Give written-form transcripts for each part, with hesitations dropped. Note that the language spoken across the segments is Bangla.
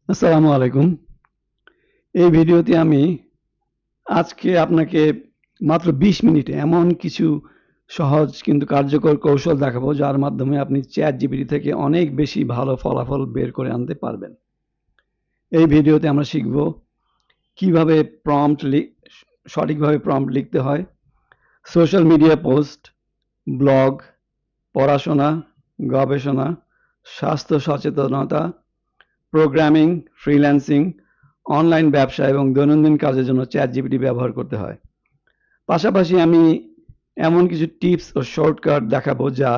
আসসালামু আলাইকুম। এই ভিডিওতে আমি আজকে আপনাকে মাত্র ২০ মিনিটে এমন কিছু সহজ কিন্তু কার্যকর কৌশল দেখাবো যার মাধ্যমে আপনি ChatGPT থেকে অনেক বেশি ভালো ফলাফল বের করে আনতে পারবেন। এই ভিডিওতে আমরা শিখব কিভাবে সঠিকভাবে প্রম্পট লিখতে হয়, সোশ্যাল মিডিয়া পোস্ট, ব্লগ, পড়াশোনা, গবেষণা, স্বাস্থ্য সচেতনতা, প্রোগ্রামিং, ফ্রিল্যান্সিং, অনলাইন ব্যবসা এবং দৈনন্দিন কাজের জন্য ChatGPT ব্যবহার করতে হয়। পাশাপাশি আমি এমন কিছু টিপস ও শর্টকাট দেখাবো যা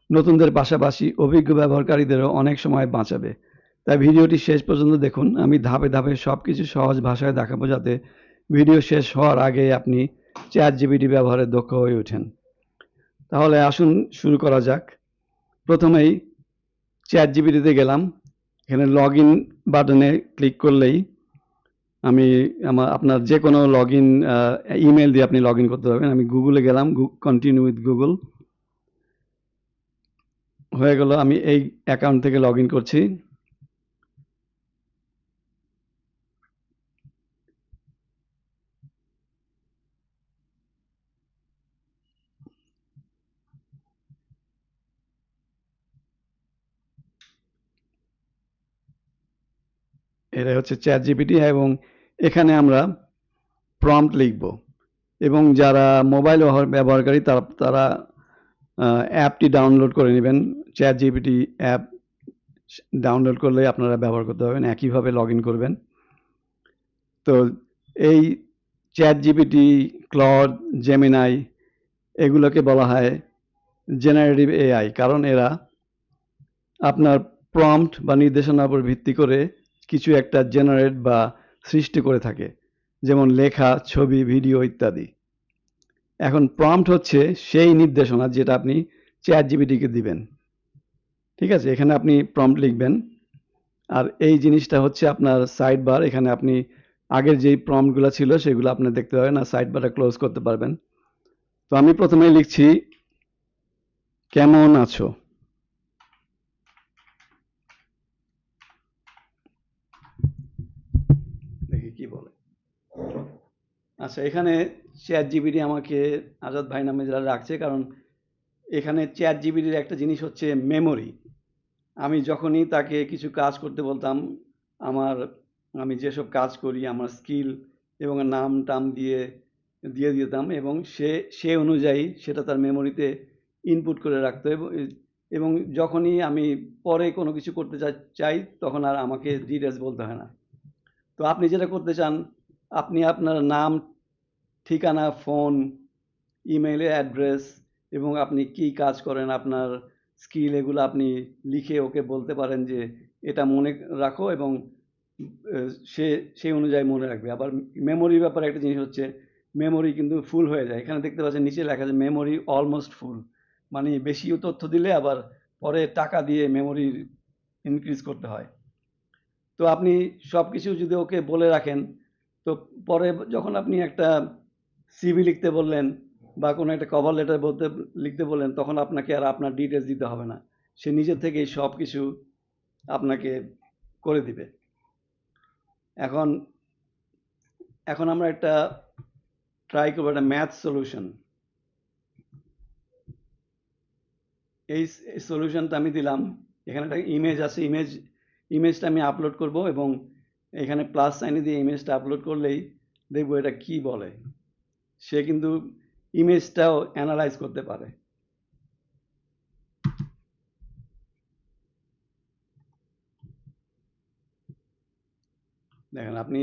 নতুনদের পাশাপাশি অভিজ্ঞ ব্যবহারকারীদেরও অনেক সময় বাঁচাবে। তাই ভিডিওটি শেষ পর্যন্ত দেখুন। আমি ধাপে ধাপে সবকিছু সহজ ভাষায় দেখাবো যাতে ভিডিও শেষ হওয়ার আগে আপনি ChatGPT ব্যবহারে দক্ষ হয়ে ওঠেন। তাহলে আসুন শুরু করা যাক। প্রথমেই ChatGPT তে গেলাম। এখানে লগইন বাটনে ক্লিক করলেই আমি আপনার যে কোনো লগইন ইমেল দিয়ে আপনি লগইন করতে পারবেন। আমি গুগলে গেলাম, কন্টিনিউ উইথ গুগল হয়ে গেল। আমি এই অ্যাকাউন্ট থেকে লগইন করছি। এটা হচ্ছে ChatGPT এবং এখানে আমরা প্রম্পট লিখব এবং যারা মোবাইল ব্যবহারকারী তারা অ্যাপটি ডাউনলোড করে নেবেন। ChatGPT অ্যাপ ডাউনলোড করলে আপনারা ব্যবহার করতে পারবেন। একইভাবে লগইন করবেন। তো এই ChatGPT, Claude, Gemini এগুলোকে বলা হয় জেনারেটিভ AI, কারণ এরা আপনার প্রম্পট বা নির্দেশনার উপর ভিত্তি করে কিছু একটা জেনারেট বা সৃষ্টি করে থাকে, যেমন লেখা, ছবি, ভিডিও ইত্যাদি। এখন প্রম্পট হচ্ছে সেই নির্দেশনা যেটা আপনি ChatGPT-কে দিবেন। ঠিক আছে? এখানে আপনি প্রম্পট লিখবেন। আর এই জিনিসটা হচ্ছে আপনার সাইড বার। এখানে আপনি আগের যেই প্রম্পটগুলো ছিল সেগুলো আপনি দেখতে পাবেন আর সাইড বারটা ক্লোজ করতে পারবেন। তো আমি প্রথমেই লিখছি, কেমন আছো? দেখি কি বলে। আচ্ছা, এখানে ChatGPT আমাকে আজাদ ভাই নামে যারা রাখছে, কারণ এখানে ChatGPT-র একটা জিনিস হচ্ছে মেমোরি। আমি যখনই তাকে কিছু কাজ করতে বলতাম, আমার আমি যেসব কাজ করি, আমার স্কিল এবং নাম-টাম দিয়ে দিতাম এবং সে অনুযায়ী সেটা তার মেমোরিতে ইনপুট করে রাখতো এবং যখনই আমি পরে কোনো কিছু করতে চাই তখন আর আমাকে ডিটেলস বলতে হয় না। তো আপনি যেটা করতে চান, আপনি আপনার নাম, ঠিকানা, ফোন, ইমেইলের অ্যাড্রেস এবং আপনি কি কাজ করেন, আপনার স্কিল, এগুলো আপনি লিখে ওকে বলতে পারেন যে এটা মনে রাখো এবং সে সেই অনুযায়ী মনে রাখবে। আবার মেমোরির ব্যাপারে একটা জিনিস হচ্ছে, মেমোরি কিন্তু ফুল হয়ে যায়। এখানে দেখতে পাচ্ছেন নিচে লেখা আছে মেমোরি অলমোস্ট ফুল, মানে বেশি তথ্য দিলে আবার পরে টাকা দিয়ে মেমোরি ইনক্রিজ করতে হয়। তো আপনি সব কিছু যদি ওকে বলে রাখেন, তো পরে যখন আপনি একটা সিভি লিখতে বললেন বা কোনো একটা কভার লেটার লিখতে বললেন, তখন আপনাকে আর আপনার ডিটেলস দিতে হবে না। সে নিজে থেকেই সব কিছু আপনাকে করে দিবে। এখন এখন আমরা একটা ট্রাই করবো, একটা ম্যাথ সলিউশন। এই সলিউশনটা আমি দিলাম। এখানে একটা ইমেজ আছে, ইমেজটা আমি আপলোড করব এবং এখানে প্লাস সাইন দিয়ে ইমেজটা আপলোড করলেই দেখবো এটা কি বলে। সে কিন্তু ইমেজটাও অ্যানালাইজ করতে পারে। দেখেন আপনি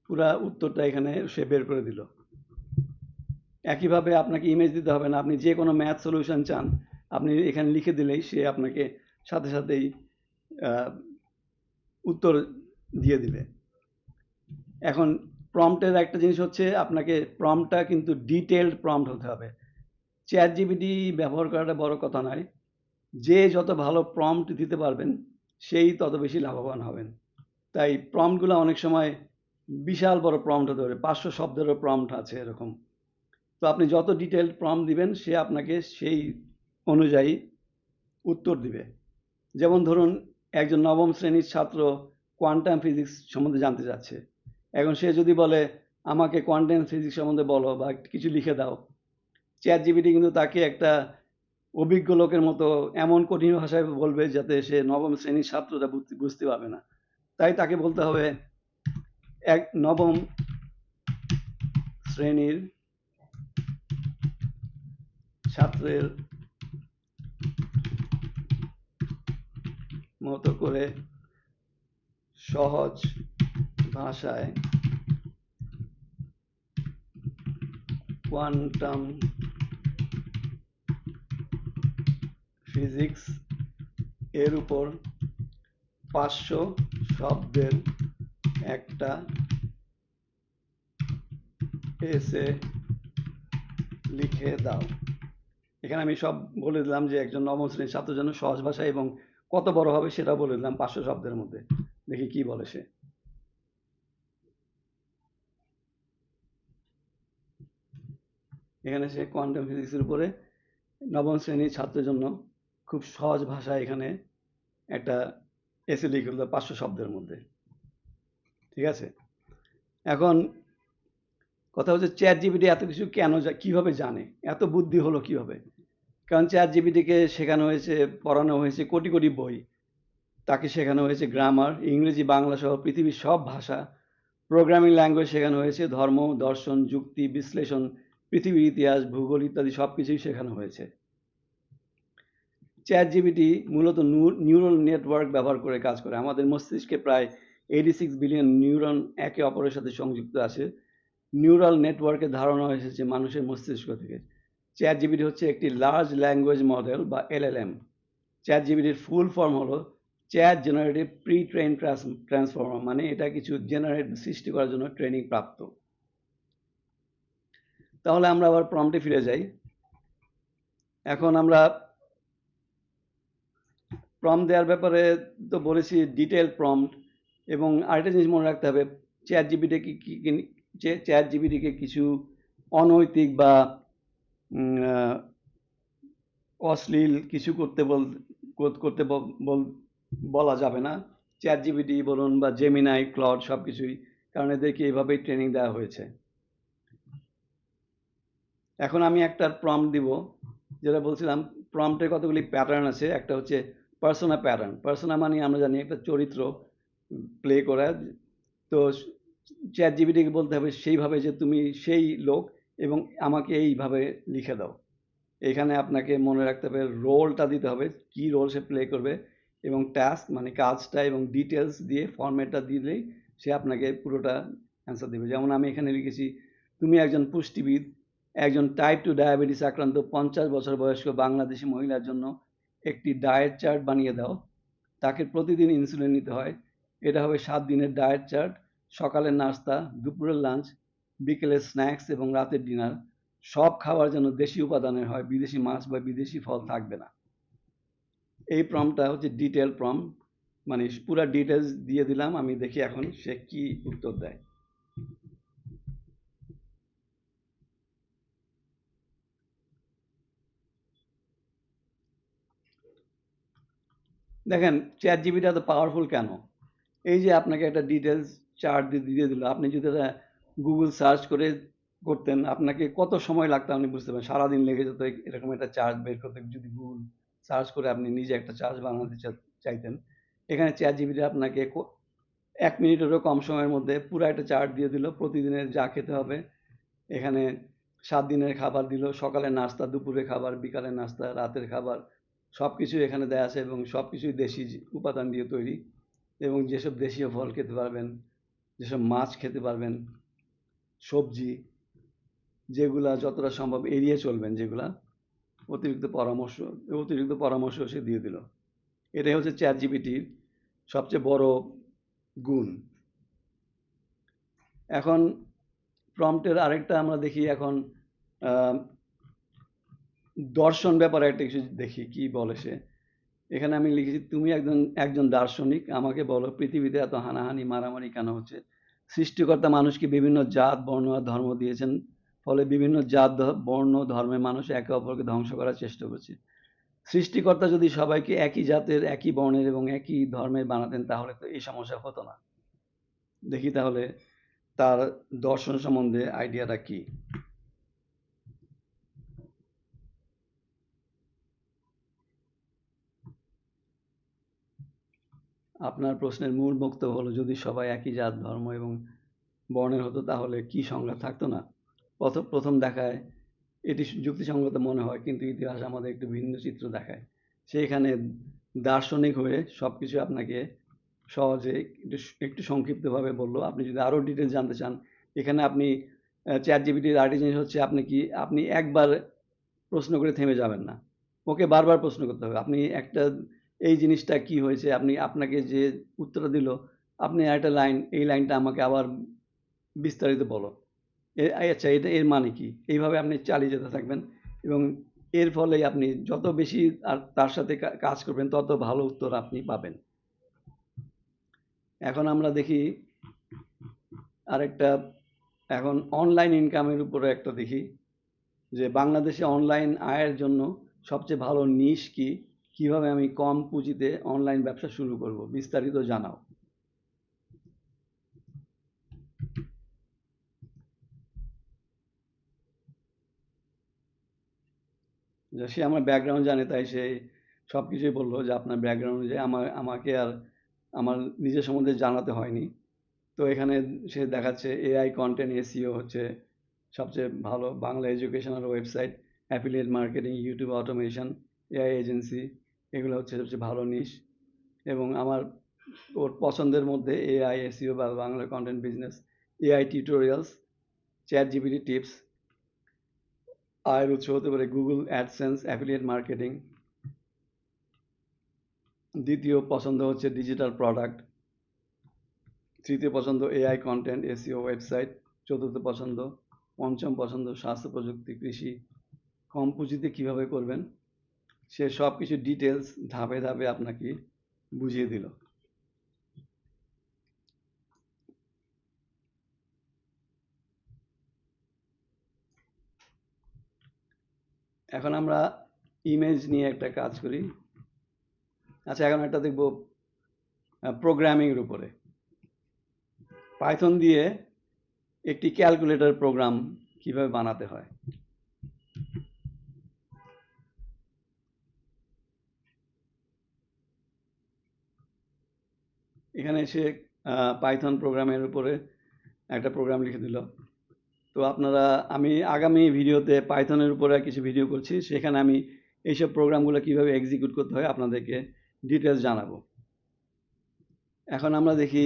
পুরা উত্তরটা এখানে সে বের করে দিল। একইভাবে আপনাকে ইমেজ দিতে হবে না। আপনি যে কোনো ম্যাথ সলিউশন চান, আপনি এখানে লিখে দিলেই সে আপনাকে সাথে সাথেই উত্তর দিয়ে দিবে। এখন প্রম্পটের একটা জিনিস হচ্ছে, আপনাকে প্রম্পটটা কিন্তু ডিটেলড প্রম্পট হতে হবে। ChatGPT ব্যবহার করাটা বড় কথা নয়। যে যত ভালো প্রম্পট দিতে পারবেন সেই তত বেশি লাভবান হবেন। তাই প্রম্পটগুলো অনেক সময় বিশাল বড় প্রম্পট হতে পারে, 500 শব্দেরও প্রম্পট আছে এরকম। তো আপনি যত ডিটেলড প্রম্পট দিবেন সে আপনাকে সেই অনুযায়ী উত্তর দিবে। যেমন ধরুন, একজন নবম শ্রেণীর ছাত্র কোয়ান্টাম ফিজিক্স সম্বন্ধে জানতে চাচ্ছে। এখন সে যদি বলে আমাকে কোয়ান্টাম ফিজিক্স সম্বন্ধে বলো বা কিছু লিখে দাও, চ্যাট জিপিটি কিন্তু তাকে একটা অভিজ্ঞ লোকের মতো এমন কঠিন ভাষায় বলবে যাতে সে নবম শ্রেণীর ছাত্রটা বুঝতে পারবে না। তাই তাকে বলতে হবে নবম শ্রেণীর ছাত্রের মতো করে সহজ ভাষায় কোয়ান্টাম ফিজিক্স এর উপর 500 শব্দের একটা এসে লিখে দাও। এখানে আমি সব বলে দিলাম যে একজন নবম শ্রেণীর ছাত্রের জন্য সহজ ভাষা এবং কত বড় হবে সেটা বলে দিলাম 500 শব্দের মধ্যে। দেখি কি বলে সে। এখানে সে কোয়ান্টাম ফিজিক্সের উপরে নবম শ্রেণীর ছাত্রের জন্য খুব সহজ ভাষায় এখানে একটা এসে লিখে দিল 500 শব্দের মধ্যে। ঠিক আছে, এখন কথা হচ্ছে চ্যাট জিপিটি এত কিছু কেন কিভাবে জানে, এত বুদ্ধি হলো কিভাবে? কারণ চ্যাট জিপিটিকে শেখানো হয়েছে, পড়ানো হয়েছে কোটি কোটি বই, তাকে শেখানো হয়েছে গ্রামার, ইংরেজি, বাংলা সহ পৃথিবীর সব ভাষা, প্রোগ্রামিং ল্যাঙ্গুয়েজ শেখানো হয়েছে, ধর্ম, দর্শন, যুক্তি, বিশ্লেষণ, পৃথিবীর ইতিহাস, ভূগোল ইত্যাদি সব কিছুই শেখানো হয়েছে। চ্যাট জিপিটি মূলত নিউরাল নেটওয়ার্ক ব্যবহার করে কাজ করে। আমাদের মস্তিষ্কে প্রায় 86 বিলিয়ন নিউরন একে অপরের সাথে সংযুক্ত আছে। নিউরাল নেটওয়ার্কের ধারণা এসেছে মানুষের মস্তিষ্ক থেকে। চ্যাট জিপিটি হচ্ছে একটি লার্জ ল্যাঙ্গুয়েজ মডেল বা এলএলএম। চ্যাট জিপিটির ফুল ফর্ম হলো chat generative pre train transformer, মানে এটা কিছু জেনারেট সৃষ্টি করার জন্য ট্রেনিং প্রাপ্ত। তাহলে আমরা আবার প্রম্পটে ফিরে যাই। এখন আমরা প্রম্পট দেওয়ার ব্যাপারে তো বলেছি, ডিটেল প্রম্পট, এবং আরেকটা জিনিস মনে রাখতে হবে, চ্যাট জিপিটিকে কিছু অনৈতিক বা অশ্লীল কিছু করতে বলা যাবে না। চ্যাট জিপিটি বলুন বা জেমিনাই, ক্লড সব কিছুই, কারণ এদেরকে এইভাবেই ট্রেনিং দেওয়া হয়েছে। এখন আমি একটা প্রম্পট দিব, যেটা বলছিলাম প্রম্পটের কতগুলি প্যাটার্ন আছে। একটা হচ্ছে পার্সোনা প্যাটার্ন। পার্সোনা মানে আমরা জানি একটা চরিত্র প্লে করা। তো চ্যাট জিপিটিকে বলতে হবে সেইভাবে যে তুমি সেই লোক এবং আমাকে এইভাবে লিখে দাও। এখানে আপনাকে মনে রাখতে হবে রোলটা দিতে হবে, কি রোল সে প্লে করবে, এবং টাস্ক মানে কাজটা, এবং ডিটেলস দিয়ে ফরম্যাটটা দিলেই সে আপনাকে পুরোটা অ্যান্সার দেবে। যেমন আমি এখানে লিখেছি, তুমি একজন পুষ্টিবিদ, একজন টাইপ 2 ডায়াবেটিস আক্রান্ত 50 বছর বয়স্ক বাংলাদেশি মহিলার জন্য একটি ডায়েট চার্ট বানিয়ে দাও। তাকে প্রতিদিন ইনসুলিন নিতে হয়। এটা হবে 7 দিনের ডায়েট চার্ট। সকালের নাস্তা, দুপুরের লাঞ্চ, বিকেলের স্ন্যাক্স এবং রাতের ডিনার। সব খাবার যেন দেশি উপাদানের হয়, বিদেশি মাছ বা বিদেশি ফল থাকবে না। এই প্রম্পটটা হচ্ছে ডিটেল প্রম্পট, মানে পুরা ডিটেলস দিয়ে দিলাম। আমি দেখি এখন সে কি উত্তর দেয়। দেখেন চ্যাট জিপিটি এত পাওয়ারফুল কেন? এই যে আপনাকে একটা ডিটেলস চার্ট দিয়ে দিল, আপনি যদি এটা গুগল সার্চ করে করতেন, আপনাকে কত সময় লাগতো আপনি বুঝতে পারেন। সারাদিন লেগে যেত এরকম একটা চার্ট বের করতে, যদি গুগল সার্চ করে আপনি নিজে একটা চার্ট বানাতে চাইতেন। এখানে চ্যাট জিপিটি আপনাকে 1 মিনিটেরও কম সময়ের মধ্যে পুরো একটা চার্ট দিয়ে দিল, প্রতিদিনের যা খেতে হবে। এখানে 7 দিনের খাবার দিল, সকালের নাস্তা, দুপুরের খাবার, বিকালের নাস্তা, রাতের খাবার, সব কিছু এখানে দেওয়া আছে, এবং সব কিছুই দেশি উপাদান দিয়ে তৈরি। এবং যেসব দেশীয় ফল খেতে পারবেন, যেসব মাছ খেতে পারবেন, সবজি, যেগুলা যতটা সম্ভব এড়িয়ে চলবেন, যেগুলা অতিরিক্ত পরামর্শ সে দিয়ে দিল। এটাই হচ্ছে চ্যাট জিপিটির সবচেয়ে বড় গুণ। এখন প্রম্পটের আরেকটা আমরা দেখি, এখন দর্শন ব্যাপারে একটা কিছু দেখি কি বলে সে। এখানে আমি লিখেছি, তুমি একজন দার্শনিক, আমাকে বলো পৃথিবীতে এত হানাহানি মারামারি কেন হচ্ছে? সৃষ্টিকর্তা মানুষকে বিভিন্ন জাত, বর্ণ আর ধর্ম দিয়েছেন, ফলে বিভিন্ন জাত, বর্ণ, ধর্মের মানুষ একে অপরকে ধ্বংস করার চেষ্টা করছে। সৃষ্টিকর্তা যদি সবাইকে একই জাতের, একই বর্ণের এবং একই ধর্মের বানাতেন তাহলে তো এই সমস্যা হতো না। দেখি তাহলে তার দর্শন সম্বন্ধে আইডিয়াটা কি। আপনার প্রশ্নের মূল বক্তব্য হলো যদি সবাই একই জাত, ধর্ম এবং বর্ণের হতো তাহলে কি সংঘাত থাকতো না। প্রথম দেখায় এটি যুক্তিসঙ্গত মনে হয়, কিন্তু ইতিহাস আমাদের একটু ভিন্ন চিত্র দেখায়। সেখানে দার্শনিক হয়ে সবকিছু আপনাকে সহজে একটু সংক্ষিপ্তভাবে বললো। আপনি যদি আরো ডিটেলস জানতে চান, এখানে আপনি চ্যাট জিপিটির আরেকটি জিনিস হচ্ছে আপনি একবার প্রশ্ন করে থেমে যাবেন না, ওকে বারবার প্রশ্ন করতে হবে। আপনি একটা এই জিনিসটা কি হয়েছে, আপনাকে যে উত্তরটা দিল, আপনি একটা লাইন, এই লাইনটা আমাকে আবার বিস্তারিত বলো, আচ্ছা এটা এর মানে কি, এইভাবে আপনি চালিয়ে যেতে থাকবেন এবং এর ফলে আপনি যত বেশি আর তার সাথে কাজ করবেন তত ভালো উত্তর আপনি পাবেন। এখন আমরা দেখি আরেকটা, এখন অনলাইন ইনকামের উপরে একটা দেখি যে বাংলাদেশে অনলাইন আয়ের জন্য সবচেয়ে ভালো নিশ কি, কিভাবে আমি কম পুঁজিতে অনলাইন ব্যবসা শুরু করব, বিস্তারিত জানাও। যে সে আমার ব্যাকগ্রাউন্ড জানে তাই সে সব কিছুই বললো যে আপনার ব্যাকগ্রাউন্ড অনুযায়ী আমাকে আর আমার নিজের সম্বন্ধে জানাতে হয়নি। তো এখানে সে দেখাচ্ছে এআই কন্টেন্ট এসইও হচ্ছে সবচেয়ে ভালো, Bangla educational website, affiliate marketing, YouTube automation, AI agency, এগুলো হচ্ছে সবচেয়ে ভালো নিশ। এবং ওর পছন্দের মধ্যে এআই এসইও বা Bangla content business, AI tutorials, chat GPT tips, আয়ের উৎস হতে পারে গুগল অ্যাডসেন্স, অ্যাফিলিয়েট মার্কেটিং। দ্বিতীয় পছন্দ হচ্ছে ডিজিটাল প্রোডাক্ট। তৃতীয় পছন্দ এআই কন্টেন্ট এসইও ওয়েবসাইট। চতুর্থ পছন্দ, পঞ্চম পছন্দ স্বাস্থ্য প্রযুক্তি, কৃষি। কম পুঁজিতে কিভাবে করবেন সে সব কিছু ডিটেলস ধাপে ধাপে আপনাকে বুঝিয়ে দিল। এখন আমরা ইমেজ নিয়ে একটা কাজ করি। আচ্ছা, এখন একটা দেখব প্রোগ্রামিং এর উপরে। পাইথন দিয়ে একটি ক্যালকুলেটর প্রোগ্রাম কিভাবে বানাতে হয়। এখানে সে পাইথন প্রোগ্রামের উপরে একটা প্রোগ্রাম লিখে দিল। তো আমি আগামী ভিডিওতে পাইথনের উপরে কিছু ভিডিও করছি, সেখানে আমি এইসব প্রোগ্রামগুলো কিভাবে এক্সিকিউট করতে হয় আপনাদেরকে ডিটেলস জানাবো। এখন আমরা দেখি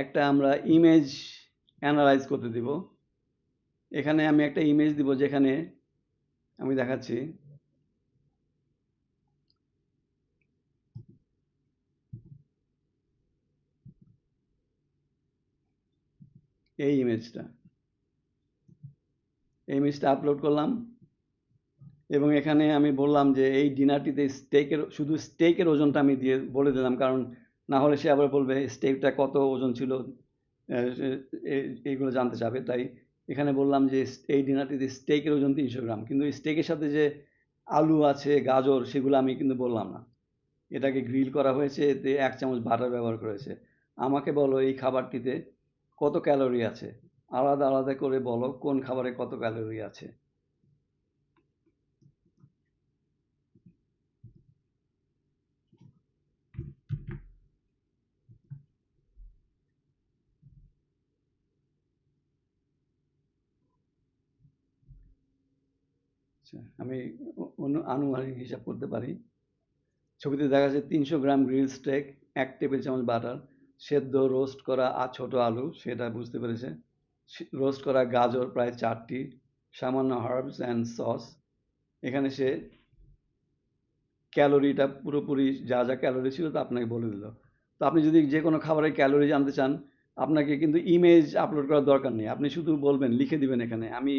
একটা আমরা ইমেজ অ্যানালাইজ করতে দিব। এখানে আমি একটা ইমেজ দিব, যেখানে আমি দেখাচ্ছি এই ইমেজটা আপলোড করলাম এবং এখানে আমি বললাম যে এই ডিনারটিতে শুধু স্টেকের ওজনটা আমি দিয়ে বলে দিলাম, কারণ না হলে সে আবার বলবে স্টেকটা কত ওজন ছিল, এইগুলো জানতে চাবে। তাই এখানে বললাম যে এই ডিনারটিতে স্টেকের ওজন 300 গ্রাম, কিন্তু স্টেকের সাথে যে আলু আছে, গাজর, সেগুলো আমি কিন্তু বললাম না। এটাকে গ্রিল করা হয়েছে, এতে 1 চামচ বাটার ব্যবহার করেছে। আমাকে বলো এই খাবারটিতে কত ক্যালোরি আছে, আলাদা আলাদা করে বলো কোন খাবারে কত ক্যালোরি আছে। আচ্ছা, আমি আনুমানিক হিসাব করতে পারি। ছবিতে দেখা যাচ্ছে 300 গ্রাম গ্রিল স্টেক, 1 টেবিল চামচ বাটার, সেদ্ধ রোস্ট করা ছোট আলু, সেটা বুঝতে পেরেছে, রোস্ট করা গাজর প্রায় 4টি, সামান্য হার্বস অ্যান্ড সস। এখানে সে ক্যালোরিটা পুরোপুরি যা যা ক্যালোরি ছিল তা আপনাকে বলে দিল। তো আপনি যদি যে কোনো খাবারের ক্যালোরি জানতে চান, আপনাকে কিন্তু ইমেজ আপলোড করার দরকার নেই। আপনি শুধু বলবেন, লিখে দিবেন এখানে আমি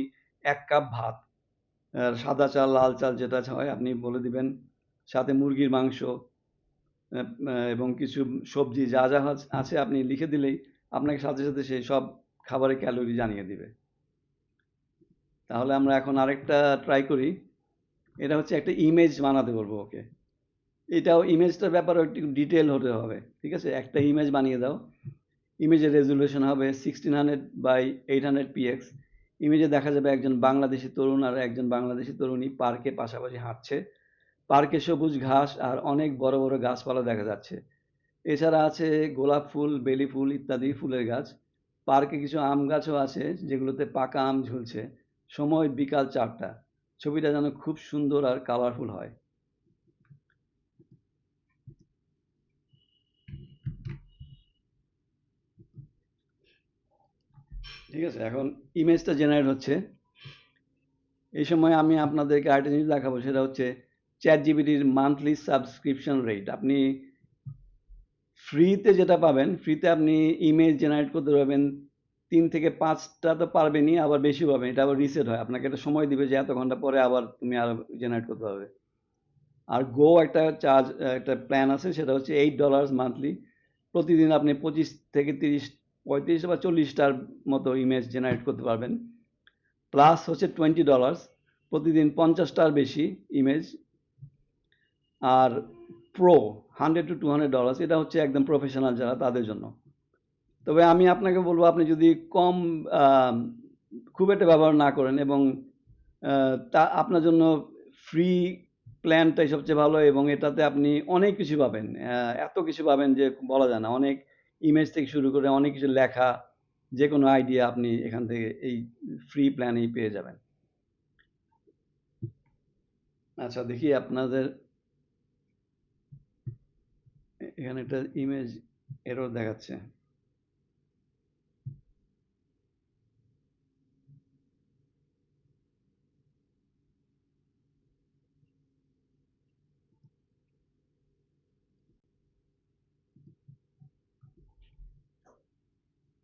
1 কাপ ভাত, সাদা চাল, লাল চাল যেটা হয় আপনি বলে দিবেন, সাথে মুরগির মাংস এবং কিছু সবজি যা যা আছে আপনি লিখে দিলেই আপনাকে সাথে সাথে সেই সব খাবারের ক্যালোরি জানিয়ে দিবে। তাহলে আমরা এখন আরেকটা ট্রাই করি। এটা হচ্ছে একটা ইমেজ বানাতে বলবো ওকে। এটাও ইমেজটার ব্যাপারে একটু ডিটেল হতে হবে, ঠিক আছে? একটা ইমেজ বানিয়ে দাও। ইমেজের রেজুলেশন হবে 1600 by 800 px। ইমেজে দেখা যাবে একজন বাংলাদেশি তরুণ আর একজন বাংলাদেশি তরুণী পার্কে পাশাপাশি হাঁটছে। পার্কে সবুজ ঘাস আর অনেক বড় বড় গাছপালা দেখা যাচ্ছে। এছাড়া আছে গোলাপ ফুল, বেলি ফুল ইত্যাদি ফুলের গাছ। পার্কে কিছু আম গাছও আছে যেগুলোতে পাকা আম ঝুলছে। সময় বিকাল 4টা। ছবিটা যেন খুব সুন্দর আর কালারফুল হয়। ঠিক আছে, এখন ইমেজটা জেনারেট হচ্ছে। এই সময় আমি আপনাদেরকে আরেকটা জিনিস দেখাবো, সেটা হচ্ছে চ্যাট জিপিটির মান্থলি সাবস্ক্রিপশন রেট। আপনি ফ্রিতে যেটা পাবেন, ফ্রিতে আপনি ইমেজ জেনারেট করতে পারবেন 3 থেকে 5টা তো পারবেনই, আবার বেশি পাবেন। এটা আবার রিসেট হয়, আপনাকে একটা সময় দিবে যে এত ঘন্টা পরে আবার তুমি আরো জেনারেট করতে পারবে। আর গো একটা চার্জ, একটা প্ল্যান আছে, সেটা হচ্ছে $8 মান্থলি। প্রতিদিন আপনি 25 থেকে 30, 35 বা 40টার মতো ইমেজ জেনারেট করতে পারবেন। প্লাস হচ্ছে $20, প্রতিদিন 50টার বেশি ইমেজ। আর প্রো $100 to $200, এটা হচ্ছে একদম প্রফেশনাল যারা, তাদের জন্য। তবে আমি আপনাকে বলবো, আপনি যদি কম খুব একটা ব্যবহার না করেন এবং তা আপনার জন্য ফ্রি প্ল্যানটাই সবচেয়ে ভালো, এবং এটাতে আপনি অনেক কিছু পাবেন। এত কিছু পাবেন যে বলা যায় না। অনেক ইমেজ থেকে শুরু করে অনেক কিছু লেখা, যে কোনো আইডিয়া আপনি এখান থেকে এই ফ্রি প্ল্যানেই পেয়ে যাবেন। আচ্ছা, দেখি আপনাদের এখানে একটা ইমেজ এরর দেখাচ্ছে।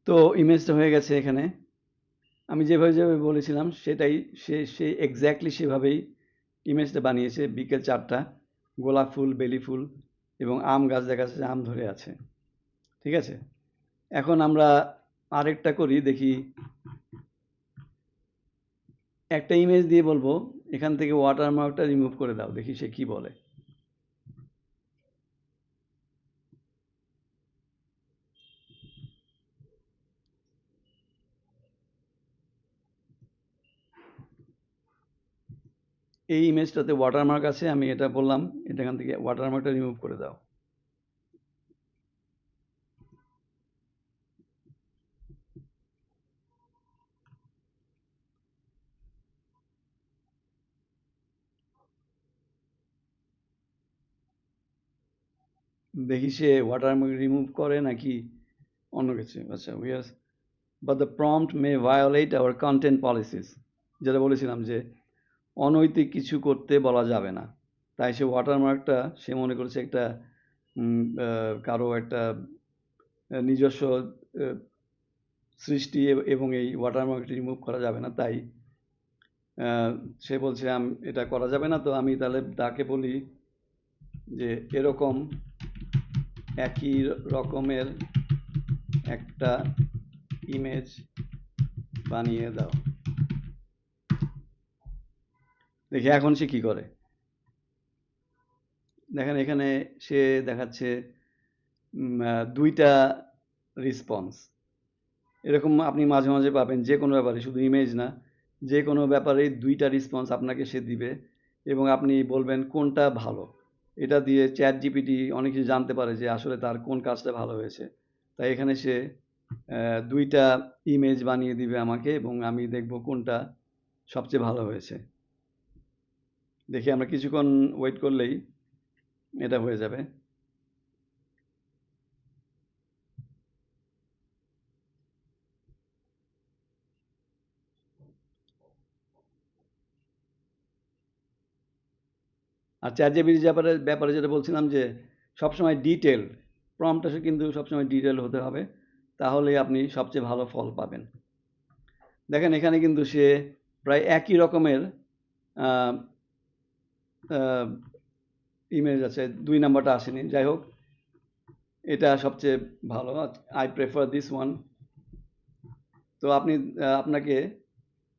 তো ইমেজটা হয়ে গেছে এখানে। আমি যেভাবে বলেছিলাম সেটাই, সে এক্স্যাক্টলি সেভাবেই ইমেজটা বানিয়েছে। বিকেল 4টা, গোলাপ ফুল, বেলি ফুল এবং আম গাছ দেখা যাচ্ছে, আম ধরে আছে। ঠিক আছে, এখন আমরা আরেকটা করি, দেখি। একটা ইমেজ দিয়ে বলবো এখান থেকে ওয়াটারমার্কটা রিমুভ করে দাও, দেখি সে কি বলে। এই ইমেজটাতে ওয়াটারমার্ক আছে, আমি এটা বললাম এটা এখান থেকে ওয়াটারমার্কটা রিমুভ করে দাও। দেখি সে ওয়াটারমার্ক রিমুভ করে নাকি অন্য কিছু। আচ্ছা, we are but the prompt may violate our content policies. যেটা বলেছিলাম যে অনৈতিক কিছু করতে বলা যাবে না, তাই সে ওয়াটারমার্কটা সে মনে করছে একটা কারো একটা নিজস্ব সৃষ্টি, এবং এই ওয়াটারমার্কটি রিমুভ করা যাবে না। তাই সে বলছে এটা করা যাবে না। তো আমি তাহলে তাকে বলি যে এরকম একই রকমের একটা ইমেজ বানিয়ে দাও। দেখি এখন সে কি করে। দেখেন এখানে সে দেখাচ্ছে 2টা রেসপন্স। এরকম আপনি মাঝে মাঝে পাবেন, যে কোনো ব্যাপারে, শুধু ইমেজ না, যে কোনো ব্যাপারে 2টা রেসপন্স আপনাকে সে দিবে, এবং আপনি বলবেন কোনটা ভালো। এটা দিয়ে চ্যাট জিপিটি অনেক কিছু জানতে পারে যে আসলে তার কোন কাজটা ভালো হয়েছে। তাই এখানে সে 2টা ইমেজ বানিয়ে দিবে আমাকে, এবং আমি দেখব কোনটা সবচেয়ে ভালো হয়েছে। দেখি, আমরা কিছুক্ষণ ওয়েট করলেই এটা হয়ে যাবে। আর চ্যাট জিপিটির ব্যাপারে যেটা বলছিলাম, যে সবসময় ডিটেল প্রম্পটটা কিন্তু সবসময় ডিটেল হতে হবে, তাহলে আপনি সবচেয়ে ভালো ফল পাবেন। দেখেন এখানে কিন্তু সে প্রায় একই রকমের ইমেজ আছে, 2 নাম্বারটা আসেনি। যাই হোক, এটা সবচেয়ে ভালো। I prefer this one. তো আপনাকে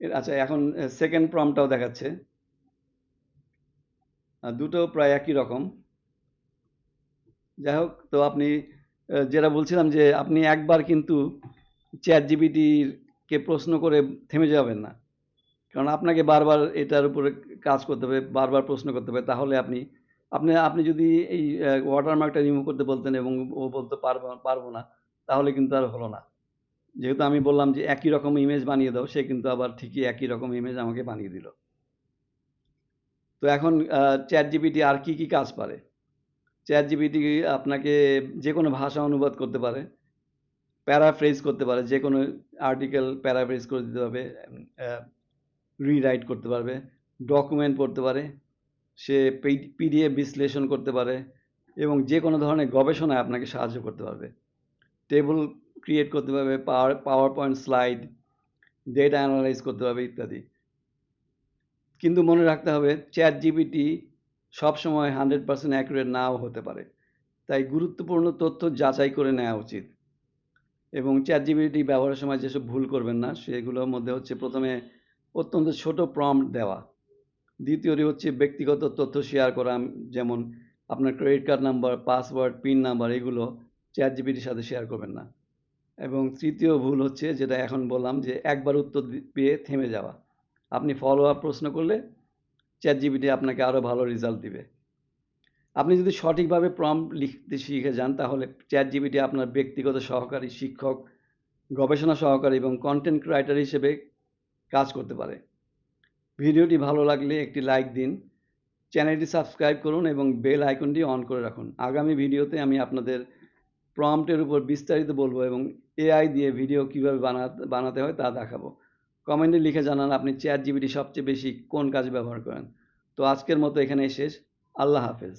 আচ্ছা, এখন সেকেন্ড প্রম্পটটাও দেখাচ্ছে। দুটো প্রায় একই রকম। যাই হোক, তো আপনি যেটা বলছিলাম যে আপনি একবার কিন্তু চ্যাট জিপিটির কে প্রশ্ন করে থেমে যাবেন না, কারণ আপনাকে বারবার এটার উপরে কাজ করতে হবে, বারবার প্রশ্ন করতে হবে। তাহলে আপনি আপনি আপনি যদি এই ওয়াটারমার্কটা রিমুভ করতে বলতেন এবং ও বলতে পারবো পারবো না, তাহলে কিন্তু আর হলো না। যেহেতু আমি বললাম যে একই রকম ইমেজ বানিয়ে দাও, সে কিন্তু আবার ঠিকই একই রকম ইমেজ আমাকে বানিয়ে দিল। তো এখন চ্যাট জিপিটি আর কি কি কাজ পারে? চ্যাট জিপিটি আপনাকে যে কোনো ভাষা অনুবাদ করতে পারে, প্যারাফ্রেজ করতে পারে, যে কোনো আর্টিকেল প্যারাফ্রেজ করে দিতে পারবে, রিরাইট করতে পারবে, ডকুমেন্ট পড়তে পারে, সে পিডিএফ বিশ্লেষণ করতে পারে এবং যে কোনো ধরনের গবেষণায় আপনাকে সাহায্য করতে পারবে। টেবল ক্রিয়েট করতে পারবে, power point slide, data analyse করতে পারবে ইত্যাদি। কিন্তু মনে রাখতে হবে চ্যাট জিপিটি সবসময় 100% অ্যাকুরেট নাও হতে পারে, তাই গুরুত্বপূর্ণ তথ্য যাচাই করে নেওয়া উচিত। এবং চ্যাট জিপিটি ব্যবহারের সময় যেসব ভুল করবেন না সেগুলোর মধ্যে হচ্ছে, প্রথমে অত্যন্ত ছোট প্রম্পট দেওয়া, দ্বিতীয়টি হচ্ছে ব্যক্তিগত তথ্য শেয়ার করা, যেমন আপনার credit card number, password, pin number, এগুলো চ্যাট জিপিটির সাথে শেয়ার করবেন না। এবং তৃতীয় ভুল হচ্ছে, যেটা এখন বললাম, যে একবার উত্তর পেয়ে থেমে যাওয়া। আপনি ফলো আপ প্রশ্ন করলে চ্যাট জিপিটি আপনাকে আরও ভালো রেজাল্ট দিবে। আপনি যদি সঠিকভাবে প্রম্পট লিখতে শিখে যান, তাহলে চ্যাট জিপিটি আপনার ব্যক্তিগত সহকারী, শিক্ষক, গবেষণা সহকারী এবং কন্টেন্ট ক্রিয়েটর হিসেবে কাজ করতে পারে। ভিডিওটি ভালো লাগলে একটি লাইক দিন, চ্যানেলটি সাবস্ক্রাইব করুন এবং বেল আইকনটি অন করে রাখুন। আগামী ভিডিওতে আমি আপনাদের প্রম্পটের উপর বিস্তারিত বলবো এবং এআই দিয়ে ভিডিও কীভাবে বানাতে হয় তা দেখাবো। কমেন্টে লিখে জানান আপনি চ্যাট জিপিটি সবচেয়ে বেশি কোন কাজে ব্যবহার করেন। তো আজকের মতো এখানেই শেষ। আল্লাহ হাফেজ।